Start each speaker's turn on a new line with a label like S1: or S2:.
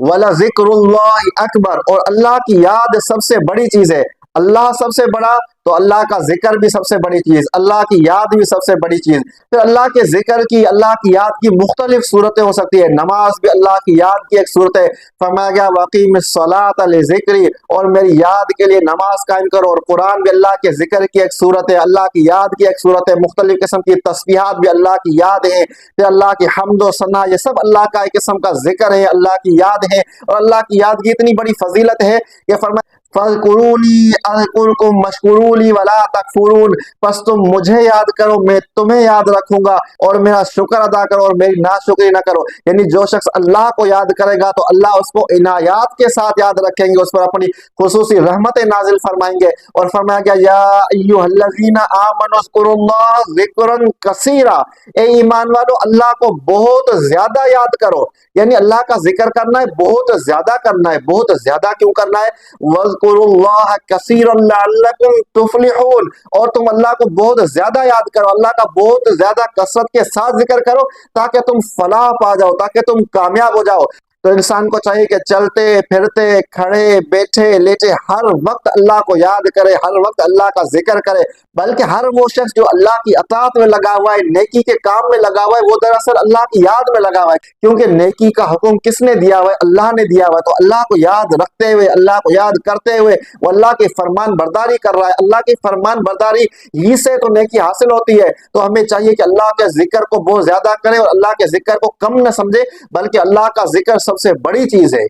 S1: वलज़िक्रुल्लाहि अकबर, और अल्लाह की याद सबसे बड़ी चीज है। अल्लाह सबसे बड़ा तो अल्लाह का जिक्र भी सबसे बड़ी चीज, अल्लाह की याद भी सबसे बड़ी चीज। फिर अल्लाह के जिक्र की, अल्लाह की याद की मुख्तलिफ सूरतें हो सकती है। नमाज भी अल्लाह की याद की एक सूरत है। फरमाया गया वक़ीमिस्सलात लिज़िक्री, और मेरी याद के लिए नमाज कायम करो। और कुरान भी अल्लाह के जिक्र की एक सूरत है, अल्लाह की याद की एक सूरत है। मुख्तलिफ किस्म की तस्बीहात भी अल्लाह की याद है। फिर अल्लाह की हम्द व सना, ये सब अल्लाह का एक किस्म का जिक्र है, अल्लाह की याद है। और अल्लाह की याद की इतनी बड़ी फजीलत है कि फरमाया फ़ज़कुरूनी अज़कुरकुम वश्कुरूली वला तकफुरून, बस तुम मुझे याद करो, मैं तुम्हें याद रखूंगा, और मेरा शुक्र अदा करो और मेरी नाशुक्री ना करो। यानी जो शख्स अल्लाह को याद करेगा तो अल्लाह उसको इनायात के साथ याद रखेंगे, उस पर अपनी खुसूसी रहमतें नाजिल फरमाएंगे। और फरमाया गया या अय्युहल्लज़ीना आमनु ज़कुरुल्लाह ज़िक्रन कसीरा, ए ईमान वालो अल्लाह को बहुत ज्यादा याद करो। यानी अल्लाह का जिक्र करना है, बहुत ज्यादा करना है। बहुत ज्यादा क्यों करना है? वज़कुरुल्लाह कसीरन लअल्लकुम तुफ्लिहून, और तुम अल्लाह को बहुत ज्यादा याद करो, अल्लाह का बहुत ज्यादा कसरत के साथ जिक्र करो, ताकि तुम फलाह पा जाओ, ताकि तुम कामयाब हो जाओ। तो इंसान को चाहिए कि चलते फिरते, खड़े बैठे लेटे, हर वक्त अल्लाह को याद करे, हर वक्त अल्लाह का जिक्र करे। बल्कि हर वो शख्स जो अल्लाह की अताअत में लगा हुआ है, नेकी के काम में लगा हुआ है, वो दरअसल अल्लाह की याद में लगा हुआ है। क्योंकि नेकी का हुक्म किसने दिया हुआ है? अल्लाह ने दिया हुआ है। तो अल्लाह को याद रखते हुए, अल्लाह को याद करते हुए वो अल्लाह की फरमान बरदारी कर रहा है। अल्लाह की फरमान बरदारी ही से तो नेकी हासिल होती है। तो हमें चाहिए कि अल्लाह के जिक्र को बहुत ज्यादा करें और अल्लाह के जिक्र को कम न समझे, बल्कि अल्लाह का जिक्र सबसे बड़ी चीज है।